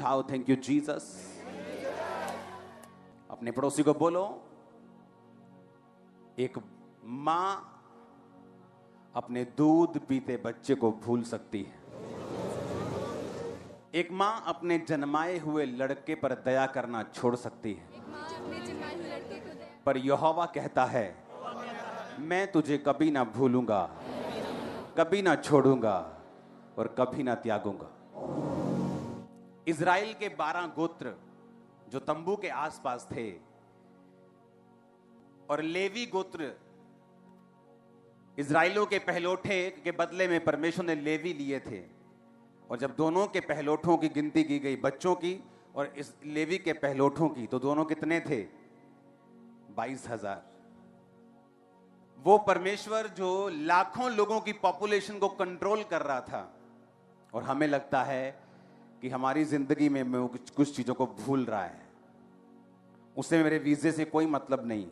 उठाओ। Thank you Jesus. अपने पड़ोसी को बोलो, एक मां अपने दूध पीते बच्चे को भूल सकती है। एक मां अपने जन्माए हुए लड़के पर दया करना छोड़ सकती है, पर यहोवा कहता है मैं तुझे कभी ना भूलूंगा, कभी ना छोड़ूंगा और कभी ना त्यागूंगा। इज़राइल के 12 गोत्र जो तंबू के आसपास थे और लेवी गोत्र इज़राइलों के पहलौठे के बदले में परमेश्वर ने लेवी लिए थे। और जब दोनों के पहलौठों की गिनती की गई, बच्चों की और इस लेवी के पहलौठों की, तो दोनों कितने थे? 22,000। वो परमेश्वर जो लाखों लोगों की पॉपुलेशन को कंट्रोल कर रहा था। और हमें लगता है कि हमारी जिंदगी में कुछ चीजों को भूल रहा है। उसे मेरे वीजे से कोई मतलब नहीं,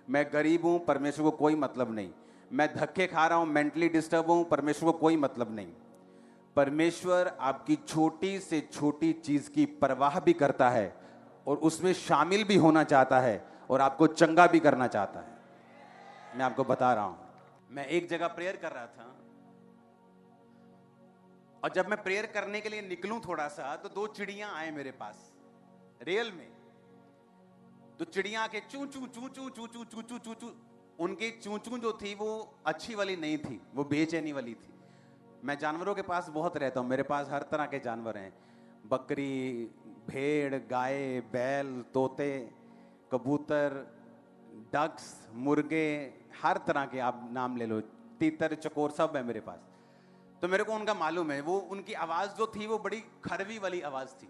मैं गरीब हूं, परमेश्वर को कोई मतलब नहीं, मैं धक्के खा रहा हूं, मेंटली डिस्टर्ब हूं, परमेश्वर को कोई मतलब नहीं। परमेश्वर आपकी छोटी से छोटी चीज की परवाह भी करता है और उसमें शामिल भी होना चाहता है और आपको चंगा भी करना चाहता है। मैं आपको बता रहा हूं, मैं एक जगह प्रेयर कर रहा था और जब मैं प्रेयर करने के लिए निकलूं थोड़ा सा, तो 2 चिड़ियां आए मेरे पास रियल में। तो चिड़ियां के चू चू चू चू चू चू चू चू चू चू, उनकी चू चू जो थी वो अच्छी वाली नहीं थी, वो बेचैनी वाली थी। मैं जानवरों के पास बहुत रहता हूं, मेरे पास हर तरह के जानवर हैं, बकरी, भेड़, गाय, बैल, तोते, कबूतर, डक्स, मुर्गे, हर तरह के आप नाम ले लो, तीतर, चकोर, सब है मेरे पास। तो मेरे को उनका मालूम है, वो उनकी आवाज जो थी वो बड़ी खड़वी वाली आवाज थी,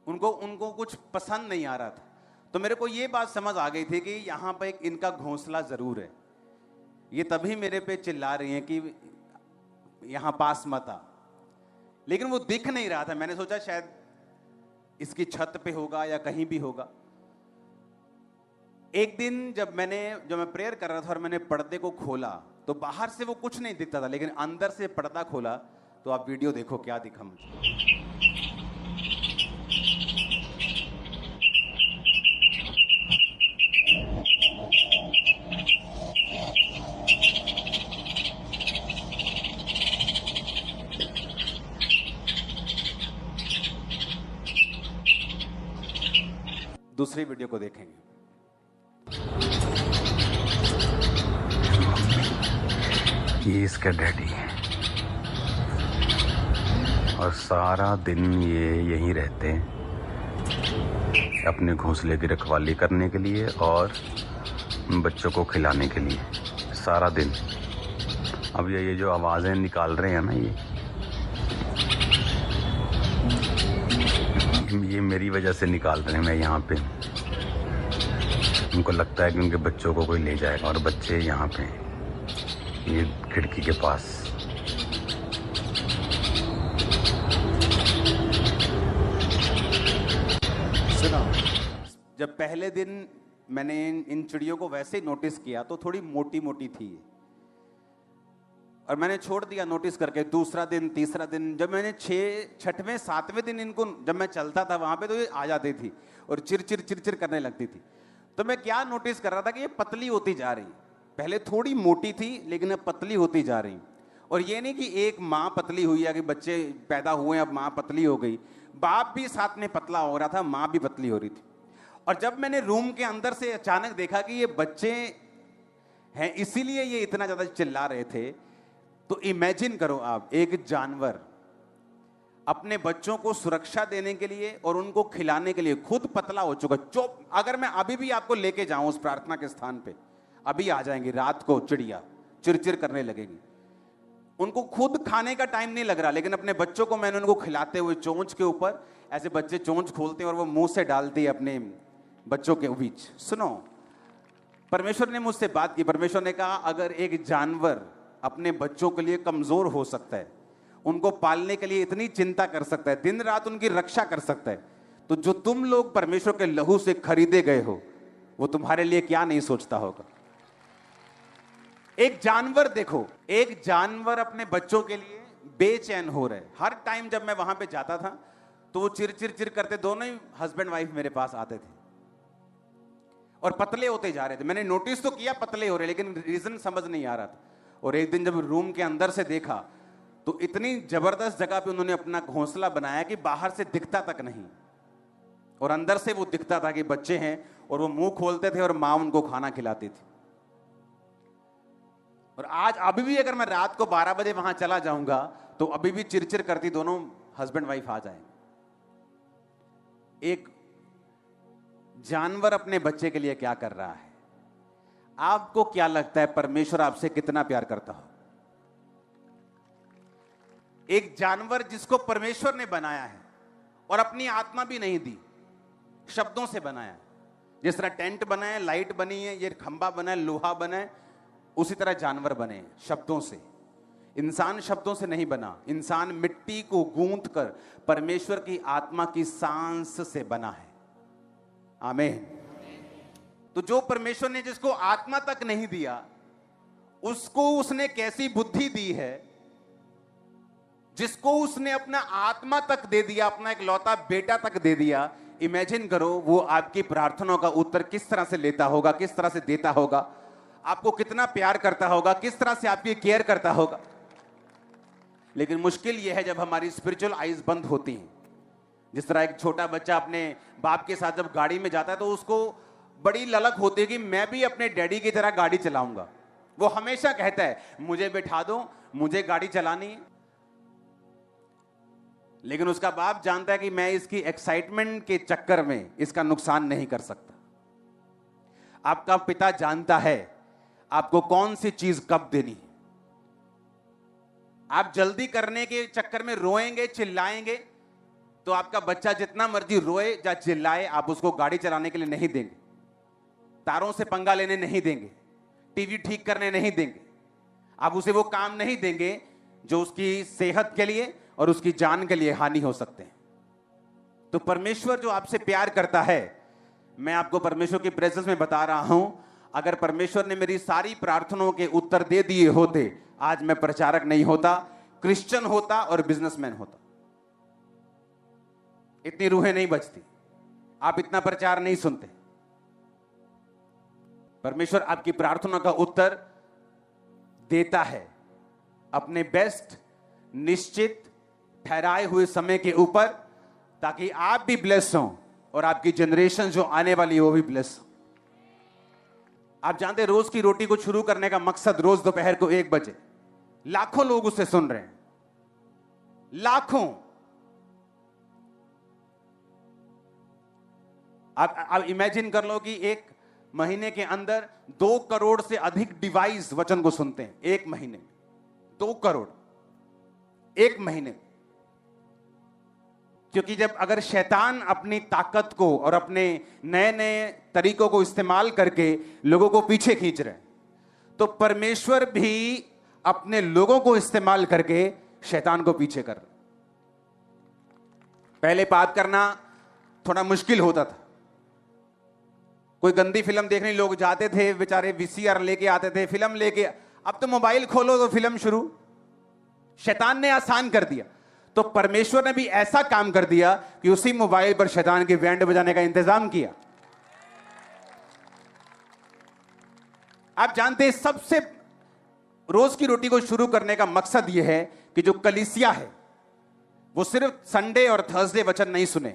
उनको कुछ पसंद नहीं आ रहा था। तो मेरे को ये बात समझ आ गई थी कि यहाँ पे एक इनका घोंसला जरूर है। ये तभी मेरे पे चिल्ला रही हैं कि यहाँ पास मत आ, लेकिन वो दिख नहीं रहा था। मैंने सोचा शायद इसकी छत पे होगा या कहीं भी होगा। एक दिन जब मैं प्रेयर कर रहा था और मैंने पर्दे को खोला, तो बाहर से वो कुछ नहीं दिखता था, लेकिन अंदर से पर्दा खोला तो आप वीडियो देखो क्या दिखा मुझे। दूसरी वीडियो को देखेंगे। ये इसका डैडी है और सारा दिन ये यहीं रहते हैं अपने घोंसले की रखवाली करने के लिए और बच्चों को खिलाने के लिए सारा दिन। अब ये जो आवाज़ें निकाल रहे हैं ना, ये मेरी वजह से निकाल रहे हैं। मैं यहाँ पे, उनको लगता है कि उनके बच्चों को कोई ले जाएगा और बच्चे यहाँ पे ये खिड़की के पास। सुनो, जब पहले दिन मैंने इन चिड़ियों को वैसे ही नोटिस किया तो थोड़ी मोटी मोटी थी और मैंने छोड़ दिया नोटिस करके। दूसरा दिन, तीसरा दिन, जब मैंने 6वें 7वें दिन इनको जब मैं चलता था वहां पे, तो ये आ जाती थी और चिर करने लगती थी। तो मैं क्या नोटिस कर रहा था कि ये पतली होती जा रही। पहले थोड़ी मोटी थी लेकिन अब पतली होती जा रही। और ये नहीं कि एक माँ पतली हुई है कि बच्चे पैदा हुए अब माँ पतली हो गई, बाप भी साथ में पतला हो रहा था, माँ भी पतली हो रही थी। और जब मैंने रूम के अंदर से अचानक देखा कि ये बच्चे हैं इसीलिए ये इतना ज्यादा चिल्ला रहे थे, तो इमेजिन करो आप, एक जानवर अपने बच्चों को सुरक्षा देने के लिए और उनको खिलाने के लिए खुद पतला हो चुका। चुप, अगर मैं अभी भी आपको लेके जाऊं उस प्रार्थना के स्थान पे, अभी आ जाएंगी रात को चिड़िया, चिरचिर करने लगेगी। उनको खुद खाने का टाइम नहीं लग रहा, लेकिन अपने बच्चों को मैंने उनको खिलाते हुए चोंच के ऊपर, ऐसे बच्चे चोंच खोलते हैं और वो मुंह से डालती है अपने बच्चों के बीच। सुनो, परमेश्वर ने मुझसे बात की। परमेश्वर ने कहा अगर एक जानवर अपने बच्चों के लिए कमजोर हो सकता है, उनको पालने के लिए इतनी चिंता कर सकता है, दिन रात उनकी रक्षा कर सकता है, तो जो तुम लोग परमेश्वर के लहू से खरीदे गए हो, वो तुम्हारे लिए क्या नहीं सोचता होगा। एक जानवर देखो, एक जानवर अपने बच्चों के लिए बेचैन हो रहे। हर टाइम जब मैं वहां पे जाता था तो वो चिर चिर चिर करते, दोनों ही हस्बैंड वाइफ मेरे पास आते थे और पतले होते जा रहे थे। मैंने नोटिस तो किया पतले हो रहे, लेकिन रीजन समझ नहीं आ रहा था। और एक दिन जब रूम के अंदर से देखा तो इतनी जबरदस्त जगह पे उन्होंने अपना घोंसला बनाया कि बाहर से दिखता तक नहीं, और अंदर से वो दिखता था कि बच्चे हैं, और वो मुंह खोलते थे और मां उनको खाना खिलाती थी। और आज अभी भी अगर मैं रात को 12 बजे वहां चला जाऊंगा तो अभी भी चिरचिर करती दोनों हस्बैंड वाइफ आ जाए। एक जानवर अपने बच्चे के लिए क्या कर रहा है? आपको क्या लगता है परमेश्वर आपसे कितना प्यार करता हो? एक जानवर जिसको परमेश्वर ने बनाया है और अपनी आत्मा भी नहीं दी, शब्दों से बनाया है। जिस तरह टेंट बना है, लाइट बनी है, ये खंबा बना है, लोहा बना है, उसी तरह जानवर बने शब्दों से। इंसान शब्दों से नहीं बना, इंसान मिट्टी को गूंथ कर परमेश्वर की आत्मा की सांस से बना है। आमीन। तो जो परमेश्वर ने जिसको आत्मा तक नहीं दिया, उसको उसने कैसी बुद्धि दी है? जिसको उसने अपना आत्मा तक दे दिया, अपना एक लौता बेटा तक दे दिया, इमेजिन करो वो आपकी प्रार्थनाओं का उत्तर किस तरह से लेता होगा, किस तरह से देता होगा, आपको कितना प्यार करता होगा, किस तरह से आपकी केयर करता होगा। लेकिन मुश्किल यह है जब हमारी स्पिरिचुअल आईज बंद होती हैं। जिस तरह एक छोटा बच्चा अपने बाप के साथ जब गाड़ी में जाता है तो उसको बड़ी ललक होती है कि मैं भी अपने डैडी की तरह गाड़ी चलाऊंगा। वो हमेशा कहता है मुझे बिठा दो, मुझे गाड़ी चलानी है। लेकिन उसका बाप जानता है कि मैं इसकी एक्साइटमेंट के चक्कर में इसका नुकसान नहीं कर सकता। आपका पिता जानता है आपको कौन सी चीज कब देनी है। आप जल्दी करने के चक्कर में रोएंगे, चिल्लाएंगे, तो आपका बच्चा जितना मर्जी रोए या चिल्लाए, आप उसको गाड़ी चलाने के लिए नहीं देंगे, तारों से पंगा लेने नहीं देंगे, टीवी ठीक करने नहीं देंगे, आप उसे वो काम नहीं देंगे जो उसकी सेहत के लिए और उसकी जान के लिए हानि हो सकते हैं। तो परमेश्वर जो आपसे प्यार करता है, मैं आपको परमेश्वर की प्रेजेंस में बता रहा हूं, अगर परमेश्वर ने मेरी सारी प्रार्थनाओं के उत्तर दे दिए होते, आज मैं प्रचारक नहीं होता, क्रिश्चियन होता और बिजनेसमैन होता। इतनी रूहें नहीं बचती, आप इतना प्रचार नहीं सुनते। परमेश्वर आपकी प्रार्थना का उत्तर देता है अपने बेस्ट, निश्चित, ठहराए हुए समय के ऊपर, ताकि आप भी ब्लेस हों और आपकी जनरेशन जो आने वाली है वो भी ब्लेस हो। आप जानते हैं रोज की रोटी को शुरू करने का मकसद रोज दोपहर को 1 बजे लाखों लोग उसे सुन रहे हैं, लाखों। आप इमेजिन कर लो कि एक महीने के अंदर 2 करोड़ से अधिक डिवाइस वचन को सुनते हैं। एक महीने में 2 करोड़, एक महीने में। क्योंकि जब अगर शैतान अपनी ताकत को और अपने नए नए तरीकों को इस्तेमाल करके लोगों को पीछे खींच रहे हैं, तो परमेश्वर भी अपने लोगों को इस्तेमाल करके शैतान को पीछे कर रहे। पहले बात करना थोड़ा मुश्किल होता था। कोई गंदी फिल्म देखने लोग जाते थे, बेचारे वीसीआर लेके आते थे, फिल्म लेके। अब तो मोबाइल खोलो तो फिल्म शुरू। शैतान ने आसान कर दिया, तो परमेश्वर ने भी ऐसा काम कर दिया कि उसी मोबाइल पर शैतान के बैंड बजाने का इंतजाम किया। आप जानते हैं सबसे रोज की रोटी को शुरू करने का मकसद यह है कि जो कलीसिया है वो सिर्फ संडे और थर्सडे वचन नहीं सुने,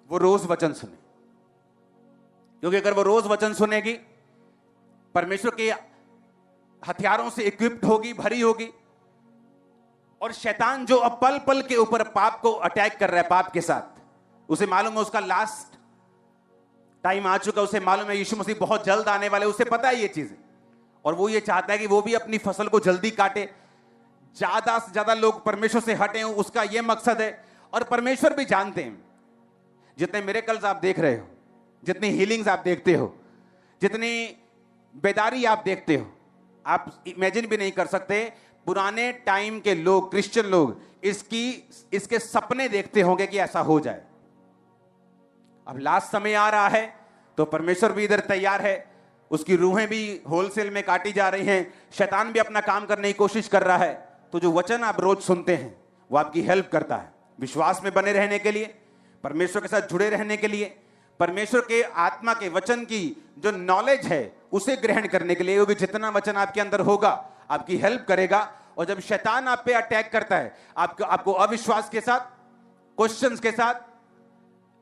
वो रोज वचन सुने। क्योंकि अगर वो रोज वचन सुनेगी, परमेश्वर के हथियारों से इक्विप्ड होगी, भरी होगी, और शैतान जो अब पल पल के ऊपर पाप को अटैक कर रहा है, पाप के साथ, उसे मालूम है उसका लास्ट टाइम आ चुका, उसे मालूम है यीशु मसीह बहुत जल्द आने वाले, उसे पता है ये चीजें, और वो ये चाहता है कि वो भी अपनी फसल को जल्दी काटे, ज्यादा से ज्यादा लोग परमेश्वर से हटे, उसका ये मकसद है। और परमेश्वर भी जानते हैं जितने मिरेकल्स आप देख रहे हो, जितनी हीलिंग्स आप देखते हो, जितनी बेदारी आप देखते हो, आप इमेजिन भी नहीं कर सकते पुराने टाइम के लोग, क्रिश्चियन लोग इसके सपने देखते होंगे कि ऐसा हो जाए। अब लास्ट समय आ रहा है तो परमेश्वर भी इधर तैयार है, उसकी रूहें भी होलसेल में काटी जा रही हैं, शैतान भी अपना काम करने की कोशिश कर रहा है। तो जो वचन आप रोज सुनते हैं वो आपकी हेल्प करता है विश्वास में बने रहने के लिए, परमेश्वर के साथ जुड़े रहने के लिए, परमेश्वर के आत्मा के वचन की जो नॉलेज है उसे ग्रहण करने के लिए, क्योंकि जितना वचन आपके अंदर होगा आपकी हेल्प करेगा। और जब शैतान आप पे अटैक करता है, आपको अविश्वास के साथ, क्वेश्चंस के साथ,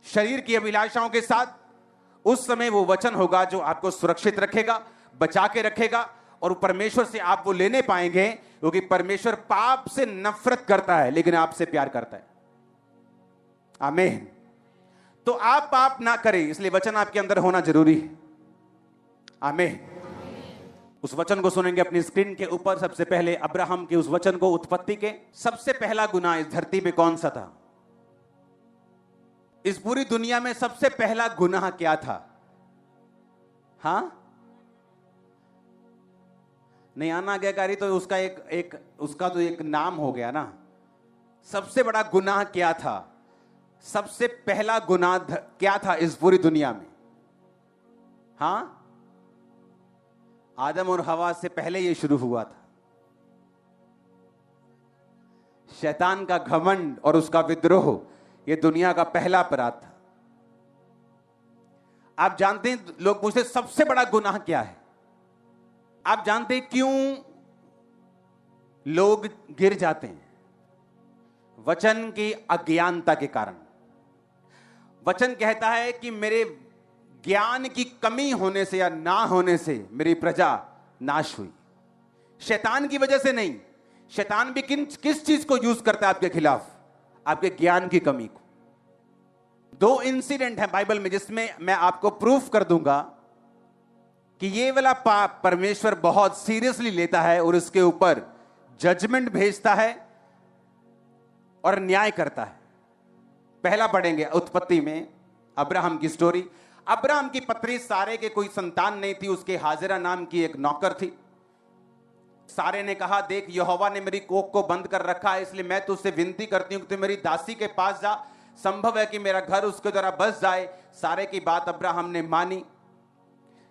शरीर की अभिलाषाओं के साथ, उस समय वो वचन होगा जो आपको सुरक्षित रखेगा, बचा के रखेगा, और परमेश्वर से आप वो लेने पाएंगे, क्योंकि परमेश्वर पाप से नफरत करता है लेकिन आपसे प्यार करता है। आमीन। तो आप पाप ना करें, इसलिए वचन आपके अंदर होना जरूरी है। आमीन। उस वचन को सुनेंगे अपनी स्क्रीन के ऊपर। सबसे पहले अब्राहम के उस वचन को, उत्पत्ति के। सबसे पहला गुनाह इस धरती पे कौन सा था? इस पूरी दुनिया में सबसे पहला गुनाह क्या था? हां, नहीं आना आज्ञाकारी तो उसका तो एक नाम हो गया ना। सबसे बड़ा गुनाह क्या था? सबसे पहला गुनाह क्या था इस पूरी दुनिया में? हां, आदम और हवा से पहले यह शुरू हुआ था। शैतान का घमंड और उसका विद्रोह, यह दुनिया का पहला अपराध था। आप जानते हैं, लोग पूछते सबसे बड़ा गुनाह क्या है? आप जानते हैं क्यों लोग गिर जाते हैं? वचन की अज्ञानता के कारण। वचन कहता है कि मेरे ज्ञान की कमी होने से या ना होने से मेरी प्रजा नाश हुई। शैतान की वजह से नहीं। शैतान भी किस चीज को यूज करता है आपके खिलाफ? आपके ज्ञान की कमी को। 2 इंसिडेंट है बाइबल में जिसमें मैं आपको प्रूफ कर दूंगा कि ये वाला पाप परमेश्वर बहुत सीरियसली लेता है और इसके ऊपर जजमेंट भेजता है और न्याय करता है। पहला पढ़ेंगे उत्पत्ति में, अब्राहम की स्टोरी। अब्राहम की पत्नी सारे के कोई संतान नहीं थी, उसके हाजिरा नाम की एक नौकर थी। सारे ने कहा, देख यहोवा ने मेरी कोख को बंद कर रखा है, इसलिए मैं तुझसे विनती करती हूं कि तू मेरी दासी के पास जा, संभव है कि मेरा घर उसके द्वारा बस जाए। सारे की बात अब्राहम ने मानी।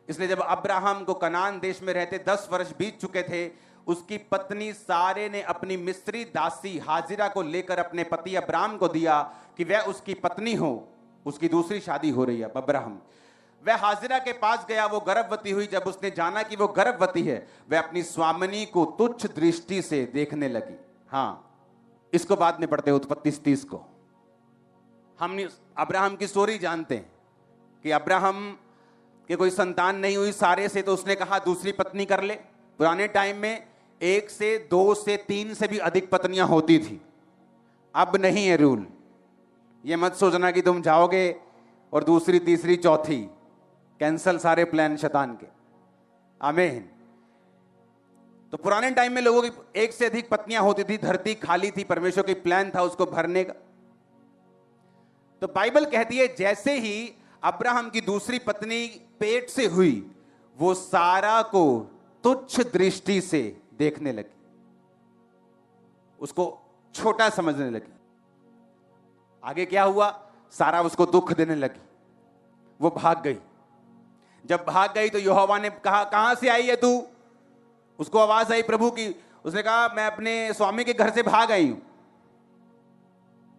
इसलिए जब अब्राहम को कनान देश में रहते 10 वर्ष बीत चुके थे, उसकी पत्नी सारे ने अपनी मिस्री दासी हाजिरा को लेकर अपने पति अब्राहम को दिया कि वह उसकी पत्नी हो। उसकी दूसरी शादी हो रही है अब्राहम। वह हाजिरा के पास गया, वो गर्भवती हुई। जब उसने जाना कि वो गर्भवती है, वह अपनी स्वामिनी को तुच्छ दृष्टि से देखने लगी। हां, इसको बाद में पढ़ते हैं, उत्पत्ति 30 को। हम अब्राहम की स्टोरी जानते हैं कि अब्राहम के कोई संतान नहीं हुई सारे से, तो उसने कहा दूसरी पत्नी कर ले। पुराने टाइम में 1 से 2 से 3 से भी अधिक पत्नियां होती थी। अब नहीं है रूल। ये मत सोचना कि तुम जाओगे और दूसरी, तीसरी, चौथी। कैंसल सारे प्लान शैतान के। आमीन। तो पुराने टाइम में लोगों की 1 से अधिक पत्नियां होती थी। धरती खाली थी, परमेश्वर की प्लान था उसको भरने का। तो बाइबल कहती है जैसे ही अब्राहम की दूसरी पत्नी पेट से हुई, वो सारा को तुच्छ दृष्टि से देखने लगी, उसको छोटा समझने लगी। आगे क्या हुआ? सारा उसको दुख देने लगी, वो भाग गई। जब भाग गई तो यहोवा ने कहा, कहां से आई है तू? उसको आवाज आई प्रभु की। उसने कहा, मैं अपने स्वामी के घर से भाग आई हूं।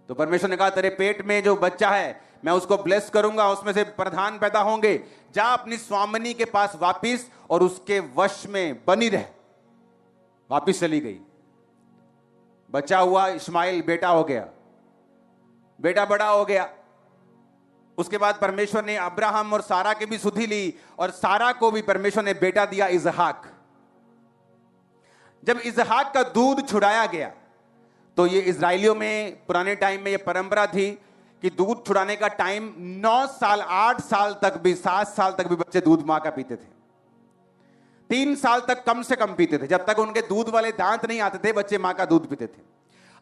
तो परमेश्वर ने कहा, तेरे पेट में जो बच्चा है मैं उसको ब्लेस करूंगा, उसमें से प्रधान पैदा होंगे। जा अपनी स्वामिनी के पास वापिस और उसके वश में बनी रह। वापिस चली गई। बच्चा हुआ, इस्माइल बेटा हो गया। बेटा बड़ा हो गया। उसके बाद परमेश्वर ने अब्राहम और सारा की भी सुधि ली और सारा को भी परमेश्वर ने बेटा दिया, इसहाक। जब इसहाक का दूध छुड़ाया गया तो ये इजराइलियों में पुराने टाइम में ये परंपरा थी कि दूध छुड़ाने का टाइम 9 साल, 8 साल तक भी, 7 साल तक भी बच्चे दूध मां का पीते थे। 3 साल तक कम से कम पीते थे। जब तक उनके दूध वाले दांत नहीं आते थे, बच्चे मां का दूध पीते थे।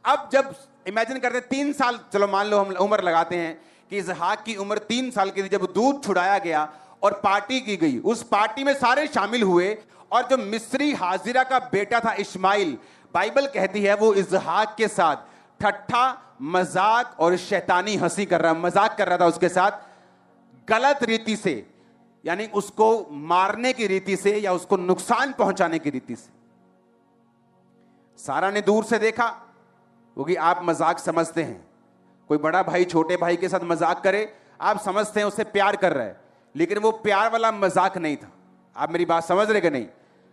अब जब इमेजिन करते 3 साल, चलो मान लो हम उम्र लगाते हैं कि इसहाक की उम्र 3 साल की थी जब दूध छुड़ाया गया और पार्टी की गई। उस पार्टी में सारे शामिल हुए और जो मिस्री हाजिरा का बेटा था इस्माइल, बाइबल कहती है वो इसहाक के साथ ठट्ठा, मजाक और शैतानी हंसी कर रहा, मजाक कर रहा था उसके साथ, गलत रीति से, यानी उसको मारने की रीति से या उसको नुकसान पहुंचाने की रीति से। सारा ने दूर से देखा, क्योंकि आप मजाक समझते हैं। कोई बड़ा भाई छोटे भाई के साथ मजाक करे, आप समझते हैं उससे प्यार कर रहा है, लेकिन वो प्यार वाला मजाक नहीं था। आप मेरी बात समझ रहे कि नहीं?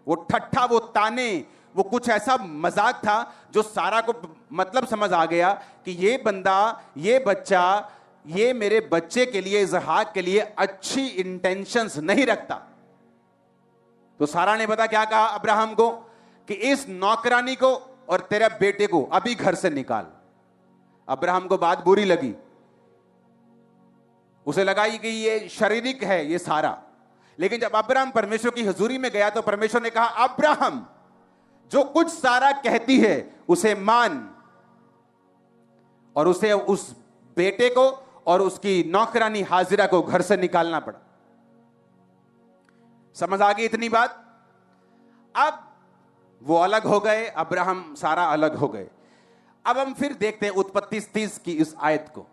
वो ठट्ठा, वो ताने, वो कुछ ऐसा मजाक था जो सारा को मतलब समझ आ गया कि ये बंदा, ये बच्चा, ये मेरे बच्चे के लिए, इजहाक के लिए अच्छी इंटेंशंस नहीं रखता। तो सारा ने पता क्या कहा अब्राहम को कि इस नौकरानी को और तेरे बेटे को अभी घर से निकाल। अब्राहम को बात बुरी लगी, उसे लगा कि ये शारीरिक है ये सारा। लेकिन जब अब्राहम परमेश्वर की हुजूरी में गया तो परमेश्वर ने कहा, अब्राहम जो कुछ सारा कहती है उसे मान। और उसे उस बेटे को और उसकी नौकरानी हाजिरा को घर से निकालना पड़ा। समझ आ गई इतनी बात? अब वो अलग हो गए, अब्राहम सारा अलग हो गए। अब हम फिर देखते हैं उत्पत्ति 30 की इस आयत को।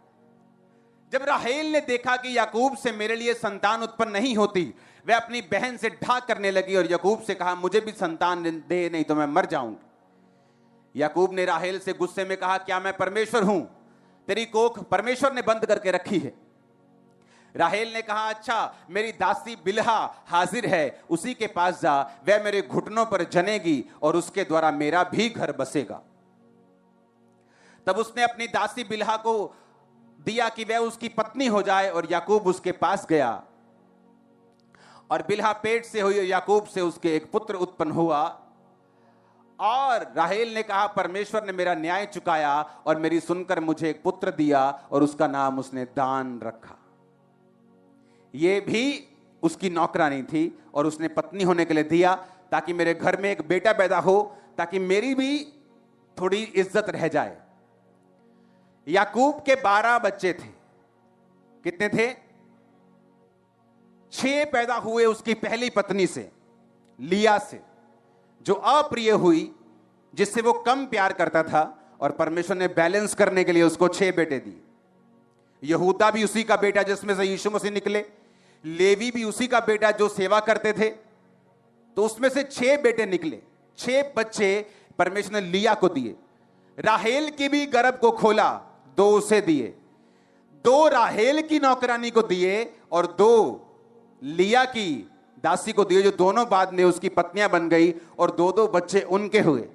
जब राहेल ने देखा कि याकूब से मेरे लिए संतान उत्पन्न नहीं होती, वह अपनी बहन से ढाक करने लगी और याकूब से कहा, मुझे भी संतान दे, नहीं तो मैं मर जाऊंगी। याकूब ने राहेल से गुस्से में कहा, क्या मैं परमेश्वर हूं? तेरी कोख परमेश्वर ने बंद करके रखी है। राहेल ने कहा, अच्छा मेरी दासी बिल्हा हाजिर है, उसी के पास जा, वह मेरे घुटनों पर जनेगी और उसके द्वारा मेरा भी घर बसेगा। तब उसने अपनी दासी बिल्हा को दिया कि वह उसकी पत्नी हो जाए और याकूब उसके पास गया। और बिल्हा पेट से हुई, याकूब से उसके एक पुत्र उत्पन्न हुआ। और राहेल ने कहा, परमेश्वर ने मेरा न्याय चुकाया और मेरी सुनकर मुझे एक पुत्र दिया और उसका नाम उसने दान रखा। ये भी उसकी नौकरानी थी और उसने पत्नी होने के लिए दिया ताकि मेरे घर में एक बेटा पैदा हो, ताकि मेरी भी थोड़ी इज्जत रह जाए। याकूब के 12 बच्चे थे। कितने थे? 6 पैदा हुए उसकी पहली पत्नी से, लिया से, जो अप्रिय हुई, जिससे वो कम प्यार करता था, और परमेश्वर ने बैलेंस करने के लिए उसको 6 बेटे दिए। यहूदा भी उसी का बेटा जिसमें से यीशु मसीह निकले, लेवी भी उसी का बेटा जो सेवा करते थे, तो उसमें से 6 बेटे निकले। 6 बच्चे परमेश्वर ने लिया को दिए। राहेल की भी गर्भ को खोला, 2 उसे दिए, 2 राहेल की नौकरानी को दिए और 2 लिया की दासी को दिए, जो दोनों बाद में उसकी पत्नियां बन गई और 2-2 बच्चे उनके हुए।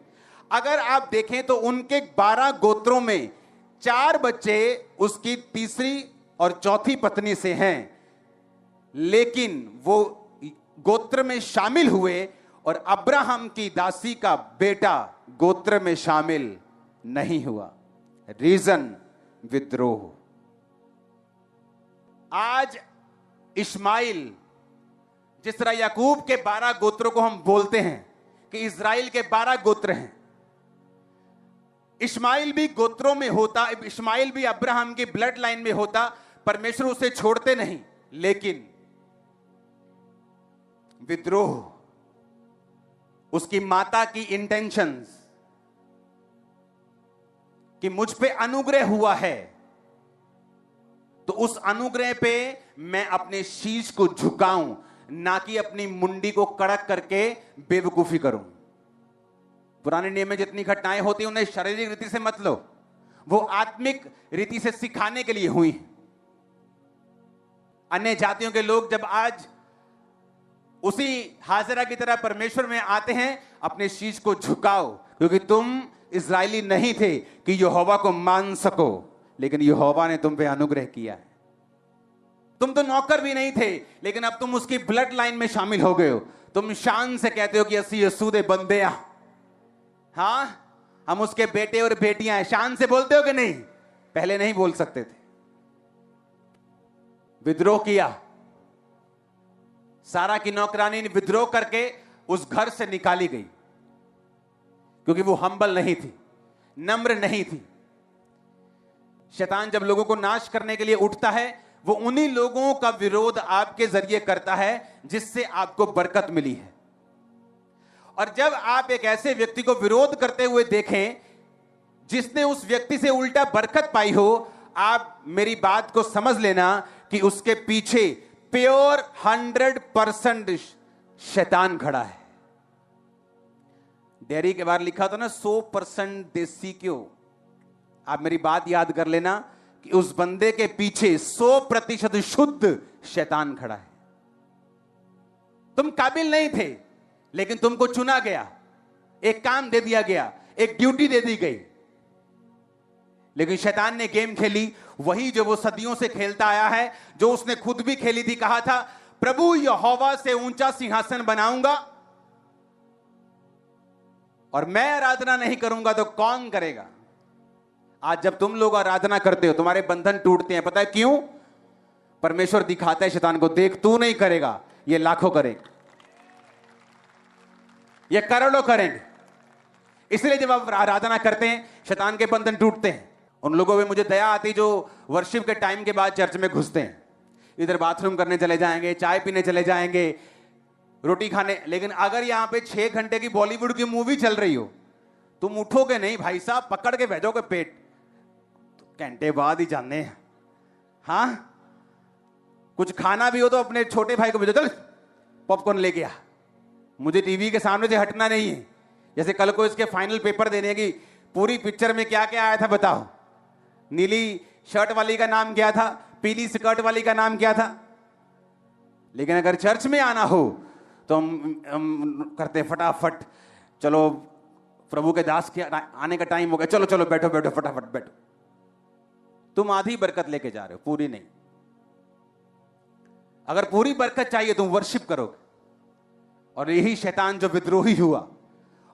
अगर आप देखें तो उनके 12 गोत्रों में 4 बच्चे उसकी तीसरी और चौथी पत्नी से हैं, लेकिन वो गोत्र में शामिल हुए और अब्राहम की दासी का बेटा गोत्र में शामिल नहीं हुआ। रीजन, विद्रोह। आज इस्माइल, जिस तरह याकूब के 12 गोत्रों को हम बोलते हैं कि इजराइल के 12 गोत्र हैं, इस्माइल भी गोत्रों में होता, इस्माइल भी अब्राहम की ब्लड लाइन में होता, परमेश्वर उसे छोड़ते नहीं, लेकिन विद्रोह, उसकी माता की इंटेंशंस कि मुझ पे अनुग्रह हुआ है तो उस अनुग्रह पे मैं अपने शीश को झुकाऊं, ना कि अपनी मुंडी को कड़क करके बेवकूफी करूं। पुराने नियम में जितनी घटनाएं होती उन्हें शारीरिक रीति से मत लो, वो आत्मिक रीति से सिखाने के लिए हुई। अन्य जातियों के लोग जब आज उसी हाजिरा की तरह परमेश्वर में आते हैं, अपने शीश को झुकाओ, क्योंकि तुम इजरायली नहीं थे कि यहोवा को मान सको, लेकिन यहोवा ने तुम पे अनुग्रह किया है। तुम तो नौकर भी नहीं थे, लेकिन अब तुम उसकी ब्लड लाइन में शामिल हो गए हो। तुम शान से कहते हो कि असी यसू दे बंदे आ, हां हम उसके बेटे और बेटियां हैं। शान से बोलते हो कि नहीं? पहले नहीं बोल सकते थे। विद्रोह किया। सारा की नौकरानी ने विद्रोह करके उस घर से निकाली गई, क्योंकि वो हम्बल नहीं थी, नम्र नहीं थी। शैतान जब लोगों को नाश करने के लिए उठता है, वो उन्हीं लोगों का विरोध आपके जरिए करता है जिससे आपको बरकत मिली है। और जब आप एक ऐसे व्यक्ति को विरोध करते हुए देखें जिसने उस व्यक्ति से उल्टा बरकत पाई हो, आप मेरी बात को समझ लेना कि उसके पीछे प्योर 100% शैतान खड़ा है। डेयरी के बाहर लिखा था ना 100% देसी क्यों। आप मेरी बात याद कर लेना कि उस बंदे के पीछे 100% शुद्ध शैतान खड़ा है। तुम काबिल नहीं थे, लेकिन तुमको चुना गया, एक काम दे दिया गया, एक ड्यूटी दे दी गई, लेकिन शैतान ने गेम खेली, वही जो वो सदियों से खेलता आया है, जो उसने खुद भी खेली थी। कहा था, प्रभु यहोवा से ऊंचा सिंहासन बनाऊंगा और मैं आराधना नहीं करूंगा तो कौन करेगा। आज जब तुम लोग आराधना करते हो, तुम्हारे बंधन टूटते हैं। पता है क्यों? परमेश्वर दिखाता है शैतान को, देख तू नहीं करेगा, ये लाखों करेंगे, ये करोड़ों करेंगे। इसलिए जब आप आराधना करते हैं, शैतान के बंधन टूटते हैं। उन लोगों में मुझे दया आती जो वर्शिप के टाइम के बाद चर्च में घुसते हैं, इधर बाथरूम करने चले जाएंगे, चाय पीने चले जाएंगे, रोटी खाने। लेकिन अगर यहां पे 6 घंटे की बॉलीवुड की मूवी चल रही हो, तुम उठोगे नहीं भाई साहब, पकड़ के भेजोगे पेट, तो घंटे बाद ही जाने हैं। हाँ, कुछ खाना भी हो तो अपने छोटे भाई को भेजो, चल पॉपकॉर्न लेके आ, मुझे टीवी के सामने से हटना नहीं है। जैसे कल को इसके फाइनल पेपर देने की, पूरी पिक्चर में क्या क्या आया था बताओ? नीली शर्ट वाली का नाम क्या था, पीली स्कर्ट वाली का नाम क्या था। लेकिन अगर चर्च में आना हो तो हम करते फटाफट, चलो प्रभु के दास के आने का टाइम हो गया, चलो चलो बैठो बैठो फटाफट बैठो। तुम आधी बरकत लेके जा रहे हो, पूरी नहीं। अगर पूरी बरकत चाहिए तुम वर्शिप करोगे। और यही शैतान जो विद्रोही हुआ,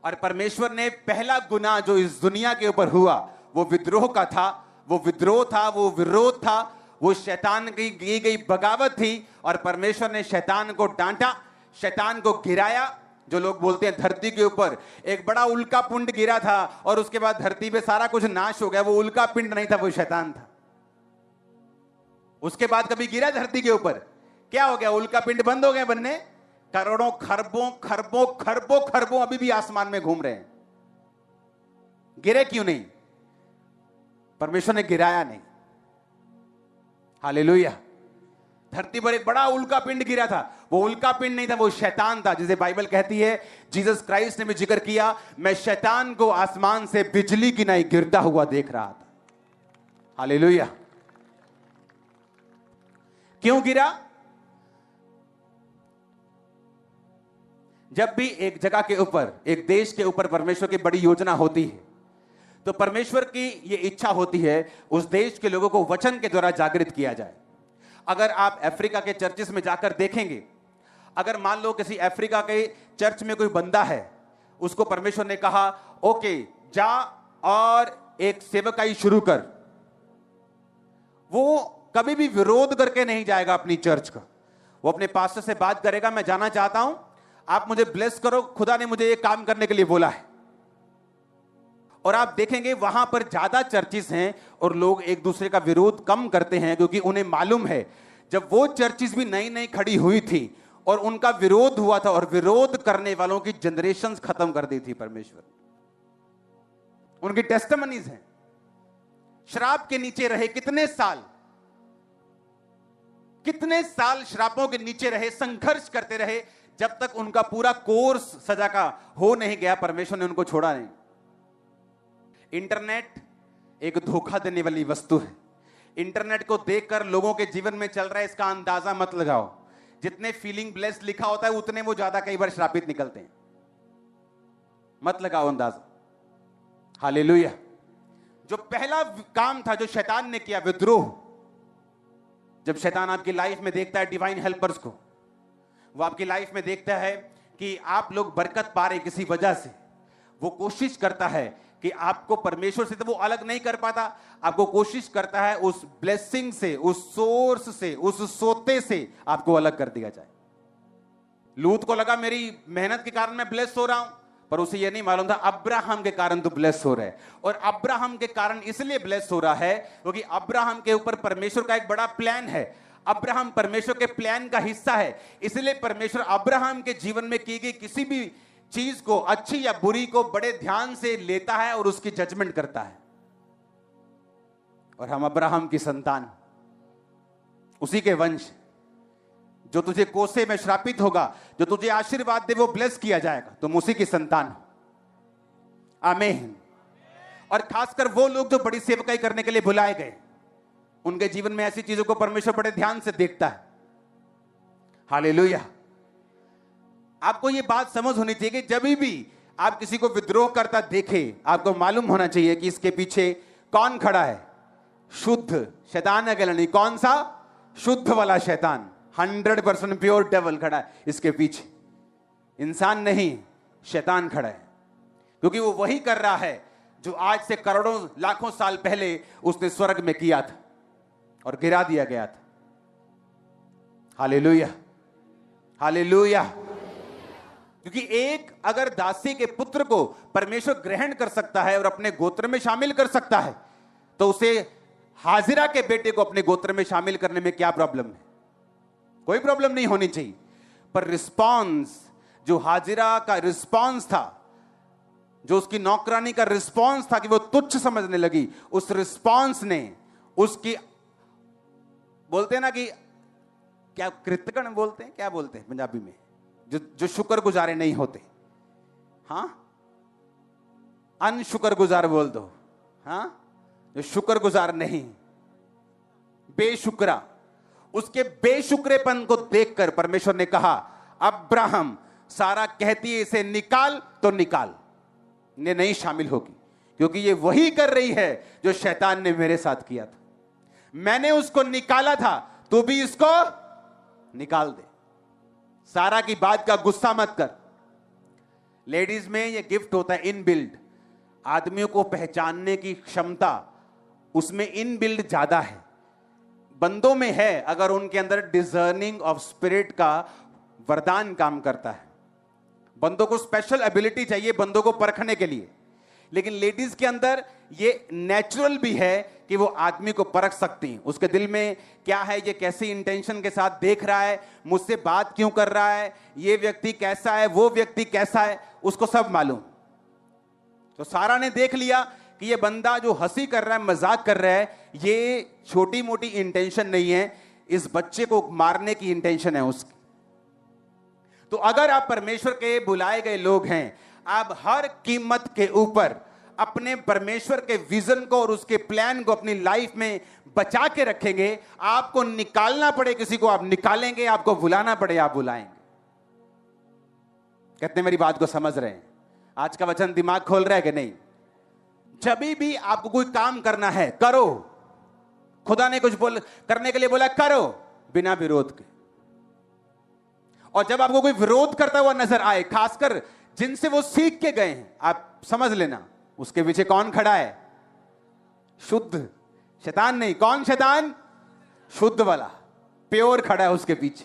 और परमेश्वर ने पहला गुनाह जो इस दुनिया के ऊपर हुआ वो विद्रोह का था, वो विद्रोह था, वो विरोध था, वो शैतान की गई बगावत थी। और परमेश्वर ने शैतान को डांटा, शैतान को गिराया। जो लोग बोलते हैं धरती के ऊपर एक बड़ा उल्का पिंड गिरा था और उसके बाद धरती पे सारा कुछ नाश हो गया, वो उल्का पिंड नहीं था, वो शैतान था। उसके बाद कभी गिरा धरती के ऊपर, क्या हो गया? उल्का पिंड बंद हो गए बनने। करोड़ों खरबों खरबों खरबों खरबों अभी भी आसमान में घूम रहे हैं। गिरे क्यों नहीं? परमेश्वर ने गिराया नहीं। हालेलुया। धरती पर एक बड़ा उल्का पिंड गिरा था, वो उल्का पिंड नहीं था, वो शैतान था। जिसे बाइबल कहती है, जीसस क्राइस्ट ने भी जिक्र किया, मैं शैतान को आसमान से बिजली की नहीं गिरता हुआ देख रहा था। हालेलुया। क्यों गिरा? जब भी एक जगह के ऊपर, एक देश के ऊपर परमेश्वर की बड़ी योजना होती है, तो परमेश्वर की यह इच्छा होती है उस देश के लोगों को वचन के द्वारा जागृत किया जाए। अगर आप अफ्रीका के चर्चेस में जाकर देखेंगे, अगर मान लो किसी अफ्रीका के चर्च में कोई बंदा है, उसको परमेश्वर ने कहा ओके जा और एक सेवकाई शुरू कर, वो कभी भी विरोध करके नहीं जाएगा अपनी चर्च का। वो अपने पास्टर से बात करेगा, मैं जाना चाहता हूं, आप मुझे ब्लेस करो, खुदा ने मुझे ये काम करने के लिए बोला है। और आप देखेंगे वहां पर ज्यादा चर्चिस हैं और लोग एक दूसरे का विरोध कम करते हैं, क्योंकि उन्हें मालूम है जब वो चर्चिस भी नई नई खड़ी हुई थी और उनका विरोध हुआ था, और विरोध करने वालों की जनरेशंस खत्म कर दी थी परमेश्वर। उनकी टेस्टिमनीज हैं, शराब के नीचे रहे कितने साल, कितने साल श्रापों के नीचे रहे, संघर्ष करते रहे, जब तक उनका पूरा कोर्स सजा का हो नहीं गया, परमेश्वर ने उनको छोड़ा नहीं। इंटरनेट एक धोखा देने वाली वस्तु है। इंटरनेट को देखकर लोगों के जीवन में चल रहा है, इसका अंदाजा मत लगाओ। जितने फीलिंग ब्लेस्ड लिखा होता है उतने वो ज्यादा कई बार श्रापित निकलते हैं। मत लगाओ अंदाजा। हालेलुया। जो पहला काम था जो शैतान ने किया, विद्रोह। जब शैतान आपकी लाइफ में देखता है डिवाइन हेल्पर्स को, वो आपकी लाइफ में देखता है कि आप लोग बरकत पा रहे किसी वजह से, वो कोशिश करता है कि आपको परमेश्वर से तो वो अलग नहीं कर पाता, आपको कोशिश करता है उस ब्लेसिंग से, उस सोर्स से, उस सोते से आपको अलग कर दिया जाए। लूत को लगा मेरी मेहनत के कारण मैं ब्लेस हो रहा हूं, पर उसे यह नहीं मालूम था अब्राहम के कारण तो ब्लेस हो रहा है। और अब्राहम के कारण इसलिए ब्लेस हो रहा है क्योंकि अब्राहम के ऊपर परमेश्वर का एक बड़ा प्लान है। अब्राहम परमेश्वर के प्लान का हिस्सा है, इसलिए परमेश्वर अब्राहम के जीवन में की गई किसी भी चीज को, अच्छी या बुरी को, बड़े ध्यान से लेता है और उसकी जजमेंट करता है। और हम अब्राहम की संतान, उसी के वंश। जो तुझे कोसे में श्रापित होगा, जो तुझे आशीर्वाद दे वो ब्लेस किया जाएगा, तुम उसी की संतान हो। आमीन। और खासकर वो लोग जो बड़ी सेवकाई करने के लिए बुलाए गए, उनके जीवन में ऐसी चीजों को परमेश्वर बड़े ध्यान से देखता है। हालेलुया। आपको यह बात समझ होनी चाहिए कि जब भी आप किसी को विद्रोह करता देखे, आपको मालूम होना चाहिए कि इसके पीछे कौन खड़ा है। शुद्ध शैतान अकेला नहीं, कौन सा? शुद्ध वाला शैतान, 100% प्योर डेविल खड़ा है इसके पीछे। इंसान नहीं, शैतान खड़ा है, क्योंकि वो वही कर रहा है जो आज से करोड़ों लाखों साल पहले उसने स्वर्ग में किया था और गिरा दिया गया था। Hallelujah, hallelujah. क्योंकि एक अगर दासी के पुत्र को परमेश्वर ग्रहण कर सकता है और अपने गोत्र में शामिल कर सकता है, तो उसे हाजिरा के बेटे को अपने गोत्र में शामिल करने में क्या प्रॉब्लम है? कोई प्रॉब्लम नहीं होनी चाहिए। पर रिस्पॉन्स, जो हाजिरा का रिस्पॉन्स था, जो उसकी नौकरानी का रिस्पॉन्स था कि वो तुच्छ समझने लगी, उस रिस्पॉन्स ने उसकी, बोलते हैं ना कि क्या कृतज्ञ बोलते हैं, क्या बोलते हैं पंजाबी में, जो शुक्रगुजारे नहीं होते, हां, अनशुक्रगुजार बोल दो, हां, जो शुक्रगुजार नहीं, बेशुक्रा, उसके बेशुक्रेपन को देखकर परमेश्वर ने कहा, अब्राहम, सारा कहती है इसे निकाल, तो निकाल, ने नहीं शामिल होगी, क्योंकि ये वही कर रही है जो शैतान ने मेरे साथ किया था। मैंने उसको निकाला था, तू भी इसको निकाल दे। सारा की बात का गुस्सा मत कर। लेडीज में ये गिफ्ट होता है इनबिल्ड, आदमियों को पहचानने की क्षमता उसमें इनबिल्ड ज्यादा है। बंदों में है, अगर उनके अंदर डिजर्निंग ऑफ स्पिरिट का वरदान काम करता है। बंदों को स्पेशल एबिलिटी चाहिए बंदों को परखने के लिए, लेकिन लेडीज के अंदर ये नेचुरल भी है कि वो आदमी को परख सकती हैं। उसके दिल में क्या है, ये कैसी इंटेंशन के साथ देख रहा है, मुझसे बात क्यों कर रहा है, ये व्यक्ति कैसा है, वो व्यक्ति कैसा है, उसको सब मालूम। तो सारा ने देख लिया कि ये बंदा जो हंसी कर रहा है, मजाक कर रहा है, ये छोटी मोटी इंटेंशन नहीं है, इस बच्चे को मारने की इंटेंशन है उसकी। तो अगर आप परमेश्वर के बुलाए गए लोग हैं, आप हर कीमत के ऊपर अपने परमेश्वर के विजन को और उसके प्लान को अपनी लाइफ में बचा के रखेंगे। आपको निकालना पड़े किसी को, आप निकालेंगे, आपको बुलाना पड़े, आप बुलाएंगे। कहते हैं मेरी बात को समझ रहे हैं? आज का वचन दिमाग खोल रहा है कि नहीं? जब भी आपको कोई काम करना है, करो। खुदा ने कुछ करने के लिए बोला, करो बिना विरोध के। और जब आपको कोई विरोध करता हुआ नजर आए, खासकर जिनसे वो सीख के गए हैं, आप समझ लेना उसके पीछे कौन खड़ा है? शुद्ध शैतान नहीं। कौन शैतान? शुद्ध वाला, प्योर खड़ा है उसके पीछे।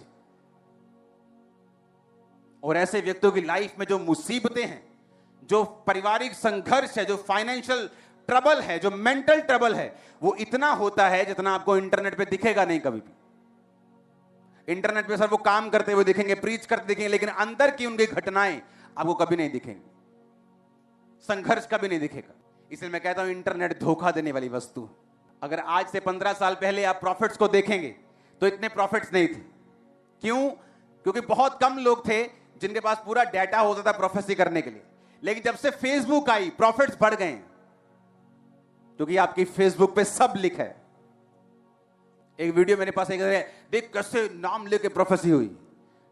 और ऐसे व्यक्तियों की लाइफ में जो मुसीबतें हैं, जो पारिवारिक संघर्ष है, जो फाइनेंशियल ट्रबल है, जो मेंटल ट्रबल है, वो इतना होता है जितना आपको इंटरनेट पे दिखेगा नहीं कभी भी। इंटरनेट पे सर वो काम करते हुए दिखेंगे, प्रीच करते दिखेंगे, लेकिन अंदर की उनकी घटनाएं आपको कभी नहीं दिखेंगी, संघर्ष कभी नहीं दिखेगा। इसलिए मैं कहता हूं इंटरनेट धोखा देने वाली वस्तु। अगर आज से 15 साल पहले आप प्रॉफिट्स को देखेंगे तो इतने प्रॉफिट्स नहीं थे। क्यों? क्योंकि बहुत कम लोग थे जिनके पास पूरा डाटा होता था प्रोफेसी करने के लिए। लेकिन जब से फेसबुक आई, प्रॉफिट्स बढ़ गए, क्योंकि आपकी फेसबुक पे सब लिखा है। एक वीडियो मेरे पास एक देख कैसे नाम लेके प्रोफेसी हुई,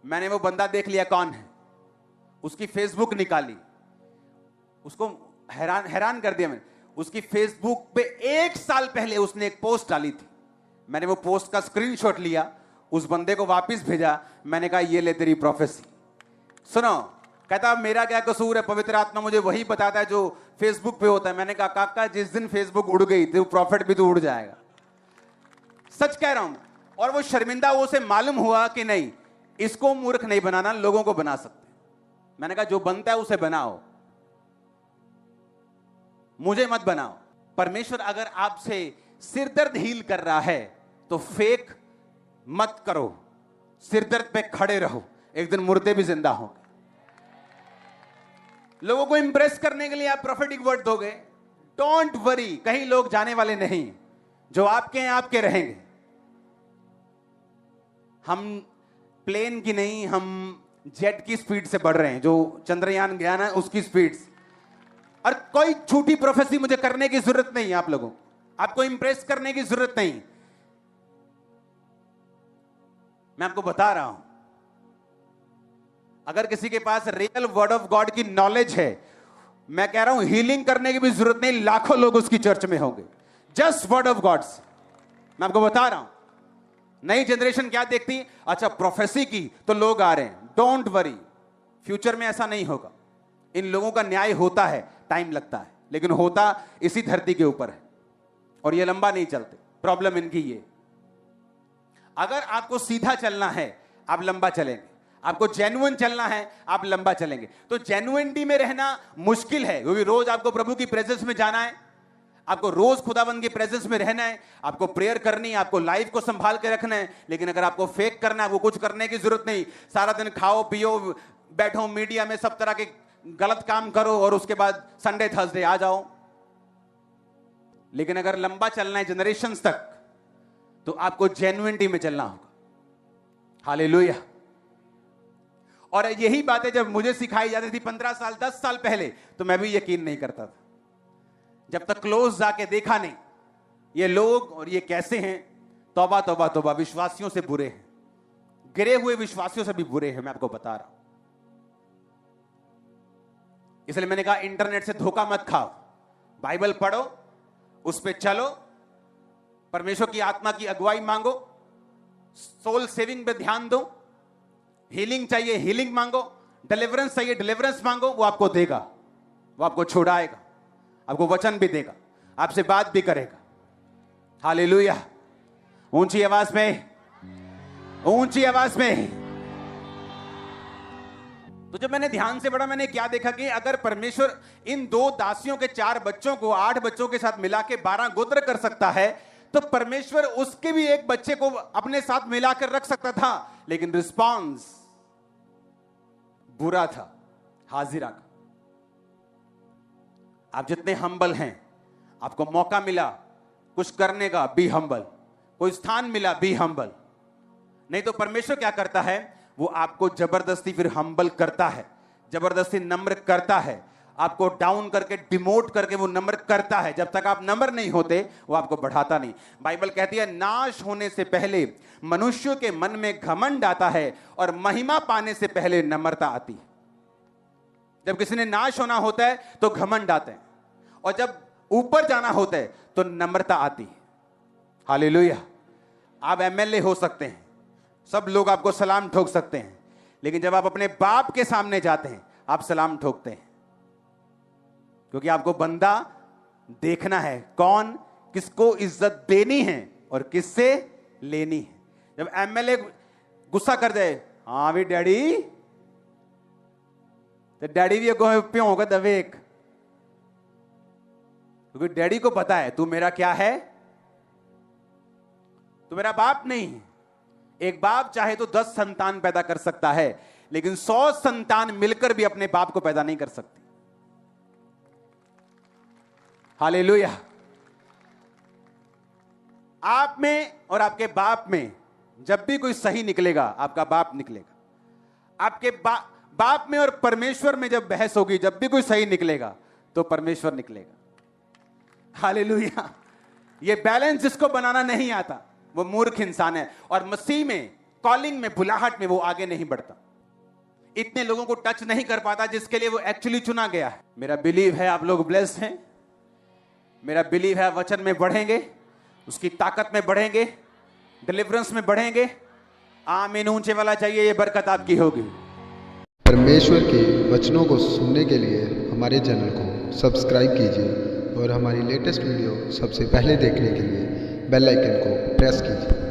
मैंने वो बंदा देख लिया कौन है, उसकी फेसबुक निकाली, उसको हैरान कर दिया मैंने। उसकी फेसबुक पे 1 साल पहले उसने एक पोस्ट डाली थी, मैंने वो पोस्ट का स्क्रीनशॉट लिया, उस बंदे को वापस भेजा, मैंने कहा ये ले तेरी प्रोफेसी। सुनो, कहता मेरा क्या कसूर है, पवित्र आत्मा मुझे वही बताता है जो फेसबुक पे होता है। मैंने कहा काका जिस दिन फेसबुक उड़ गई तो प्रॉफिट भी तो उड़ जाएगा। सच कह रहा हूं। और वो शर्मिंदा, वो उसे मालूम हुआ कि नहीं, इसको मूर्ख नहीं बनाना, लोगों को बना सकते। मैंने कहा जो बनता है उसे बनाओ, मुझे मत बनाओ। परमेश्वर अगर आपसे सिरदर्द हील कर रहा है तो फेक मत करो, सिरदर्द पे खड़े रहो, एक दिन मुर्दे भी जिंदा होंगे। लोगों को इंप्रेस करने के लिए आप प्रोफेटिक वर्ड दोगे, डोंट वरी, कहीं लोग जाने वाले नहीं, जो आपके हैं आपके रहेंगे। हम प्लेन की नहीं, हम जेट की स्पीड से बढ़ रहे हैं, जो चंद्रयान गया ना उसकी स्पीड से। और कोई झूठी प्रोफेसी मुझे करने की जरूरत नहीं है आप लोगों, आपको इंप्रेस करने की जरूरत नहीं। मैं आपको बता रहा हूं, अगर किसी के पास रियल वर्ड ऑफ गॉड की नॉलेज है, मैं कह रहा हूं हीलिंग करने की भी जरूरत नहीं, लाखों लोग उसकी चर्च में होंगे, जस्ट वर्ड ऑफ गॉड्स। मैं आपको बता रहा हूं, नई जनरेशन क्या देखती, अच्छा प्रोफेसी की तो लोग आ रहे हैं। डोंट वरी, फ्यूचर में ऐसा नहीं होगा। इन लोगों का न्याय होता है, टाइम लगता है, लेकिन होता इसी धरती के ऊपर है, और ये लंबा नहीं चलते। प्रॉब्लम इनकी ये, अगर आपको सीधा चलना है आप लंबा चलेंगे, आपको जेन्युइन चलना है आप लंबा चलेंगे। तो जेन्युइनिटी में रहना मुश्किल है, क्योंकि रोज आपको प्रभु की प्रेजेंस में जाना है, आपको रोज खुदाबंद की प्रेजेंस में रहना है, आपको प्रेयर करनी है, आपको लाइफ को संभाल के रखना है। लेकिन अगर आपको फेक करना है, वो कुछ करने की जरूरत नहीं। सारा दिन खाओ पियो बैठो मीडिया में सब तरह के गलत काम करो और उसके बाद संडे थर्सडे आ जाओ। लेकिन अगर लंबा चलना है जनरेशंस तक, तो आपको जेन्युइनिटी में चलना होगा। हालेलुया। और यही बातें जब मुझे सिखाई जाती थी 15 साल 10 साल पहले, तो मैं भी यकीन नहीं करता था, जब तक क्लोज जाके देखा नहीं ये लोग और ये कैसे हैं। तौबा तौबा तौबा, विश्वासियों से बुरे हैं, गिरे हुए विश्वासियों से भी बुरे हैं, मैं आपको बता रहा हूं। इसलिए मैंने कहा इंटरनेट से धोखा मत खाओ, बाइबल पढ़ो, उस पे चलो, परमेश्वर की आत्मा की अगुवाई मांगो, सोल सेविंग पे ध्यान दो, हीलिंग चाहिए हीलिंग मांगो, डिलीवरेंस चाहिए डिलीवरेंस मांगो, वो आपको देगा, वो आपको छुड़ाएगा, आपको वचन भी देगा, आपसे बात भी करेगा। हालेलुया। ऊंची आवाज में, ऊंची आवाज में। तो जब मैंने ध्यान से पढ़ा, मैंने क्या देखा कि अगर परमेश्वर इन 2 दासियों के 4 बच्चों को 8 बच्चों के साथ मिला के 12 गोत्र कर सकता है, तो परमेश्वर उसके भी एक बच्चे को अपने साथ मिलाकर रख सकता था। लेकिन रिस्पॉन्स बुरा था, हाजिरा का। आप जितने हम्बल हैं, आपको मौका मिला कुछ करने का, बी हम्बल। कोई स्थान मिला, बी हम्बल। नहीं तो परमेश्वर क्या करता है, वो आपको जबरदस्ती फिर हम्बल करता है, जबरदस्ती नम्र करता है, आपको डाउन करके डिमोट करके वो नम्र करता है। जब तक आप नम्र नहीं होते, वो आपको बढ़ाता नहीं। बाइबल कहती है नाश होने से पहले मनुष्य के मन में घमंड आता है, और महिमा पाने से पहले नम्रता आती है। जब किसी ने नाश होना होता है तो घमंड आते हैं, और जब ऊपर जाना होता है तो नम्रता आती है। हालेलुया। आप एमएलए हो सकते हैं, सब लोग आपको सलाम ठोक सकते हैं, लेकिन जब आप अपने बाप के सामने जाते हैं आप सलाम ठोकते हैं, क्योंकि आपको बंदा देखना है कौन किसको इज्जत देनी है और किससे लेनी है। जब एमएलए गुस्सा कर जाए, हाँ भी डैडी, तो डैडी भी प्यों होगा दवेक, क्योंकि डैडी को पता है तू मेरा क्या है, तू मेरा बाप नहीं है। एक बाप चाहे तो 10 संतान पैदा कर सकता है, लेकिन 100 संतान मिलकर भी अपने बाप को पैदा नहीं कर सकती। हालेलुया। आप में और आपके बाप में जब भी कोई सही निकलेगा, आपका बाप निकलेगा। आपके बाप में और परमेश्वर में जब बहस होगी, जब भी कोई सही निकलेगा तो परमेश्वर निकलेगा। हालेलुया। ये बैलेंस जिसको बनाना नहीं आता वो मूर्ख इंसान है, और मसीह में, कॉलिंग में, बुलाहट में वो आगे नहीं बढ़ता, इतने लोगों को टच नहीं कर पाता जिसके लिए वो एक्चुअली चुना गया है। मेरा बिलीव है आप लोग ब्लेस्ड हैं, मेरा बिलीव है वचन में बढ़ेंगे, उसकी ताकत में बढ़ेंगे, डिलीवरेंस में बढ़ेंगे। आमीन। ऊंचे वाला चाहिए, ये बरकत आपकी होगी। परमेश्वर के वचनों को सुनने के लिए हमारे चैनल को सब्सक्राइब कीजिए, और हमारी लेटेस्ट वीडियो सबसे पहले देखने के लिए बेल आइकन को प्रेस कीजिए।